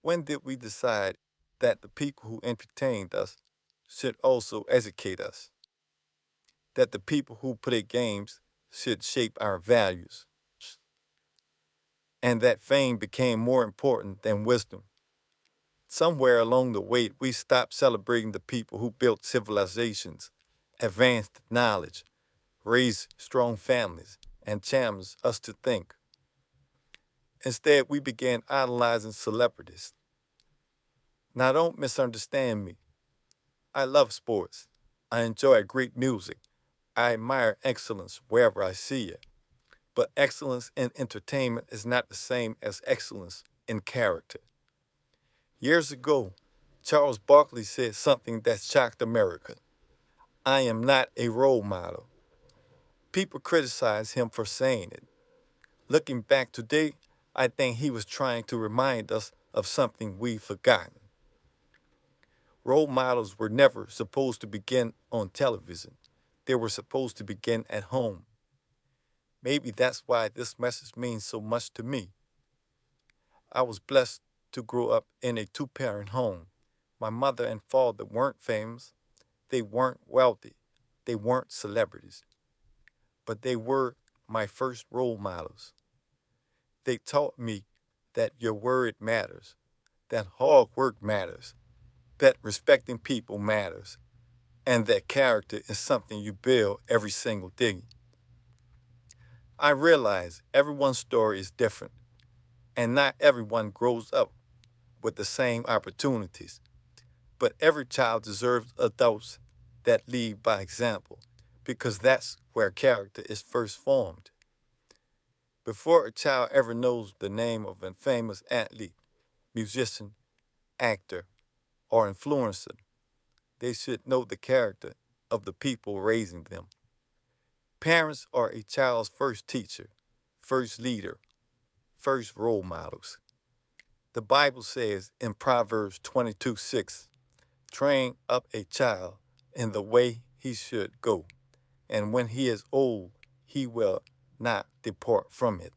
When did we decide that the people who entertained us should also educate us? That the people who play games should shape our values? And that fame became more important than wisdom? Somewhere along the way, we stopped celebrating the people who built civilizations, advanced knowledge, raised strong families, and challenged us to think. Instead, we began idolizing celebrities. Now, don't misunderstand me. I love sports. I enjoy great music. I admire excellence wherever I see it. But excellence in entertainment is not the same as excellence in character. Years ago, Charles Barkley said something that shocked America. I am not a role model. People criticize him for saying it. Looking back today, I think he was trying to remind us of something we've forgotten. Role models were never supposed to begin on television. They were supposed to begin at home. Maybe that's why this message means so much to me. I was blessed to grow up in a two-parent home. My mother and father weren't famous. They weren't wealthy. They weren't celebrities. But they were my first role models. They taught me that your word matters, that hard work matters, that respecting people matters, and that character is something you build every single day. I realize everyone's story is different, and not everyone grows up with the same opportunities, but every child deserves adults that lead by example, because that's where character is first formed. Before a child ever knows the name of a famous athlete, musician, actor, or influencer, they should know the character of the people raising them. Parents are a child's first teacher, first leader, first role models. The Bible says in Proverbs 22:6, train up a child in the way he should go, and when he is old, he will not depart from it.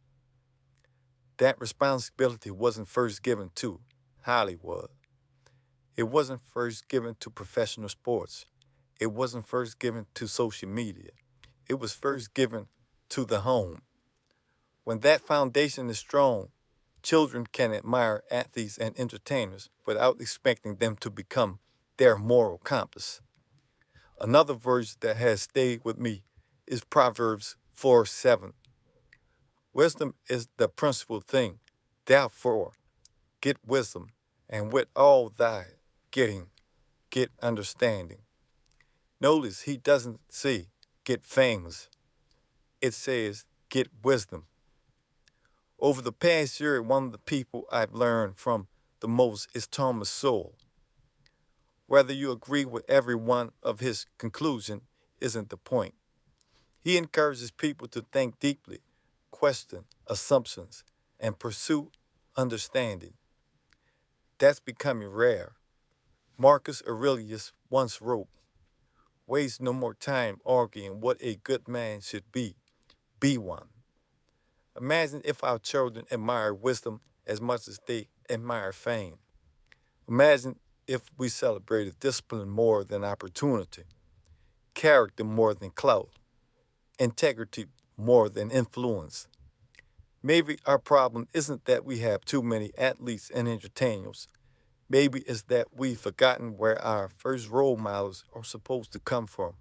That responsibility wasn't first given to Hollywood. It wasn't first given to professional sports. It wasn't first given to social media. It was first given to the home. When that foundation is strong, children can admire athletes and entertainers without expecting them to become their moral compass. Another verse that has stayed with me is Proverbs 4:7. Wisdom is the principal thing. Therefore, get wisdom, and with all thy getting, get understanding. Notice he doesn't say get famous, it says get wisdom. Over the past year, one of the people I've learned from the most is Thomas Sowell. Whether you agree with every one of his conclusions isn't the point. He encourages people to think deeply, question assumptions, and pursue understanding. That's becoming rare. Marcus Aurelius once wrote, waste no more time arguing what a good man should be one. Imagine if our children admire wisdom as much as they admire fame. Imagine if we celebrated discipline more than opportunity, character more than clout, integrity more than influence. Maybe our problem isn't that we have too many athletes and entertainers. Maybe it's that we've forgotten where our first role models are supposed to come from.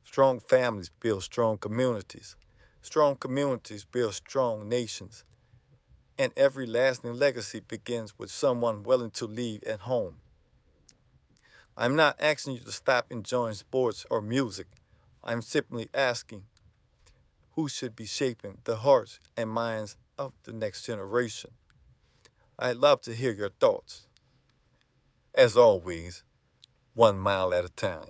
Strong families build strong communities. Strong communities build strong nations. And every lasting legacy begins with someone willing to lead at home. I'm not asking you to stop enjoying sports or music. I'm simply asking who should be shaping the hearts and minds of the next generation. I'd love to hear your thoughts. As always, 1 mile at a time.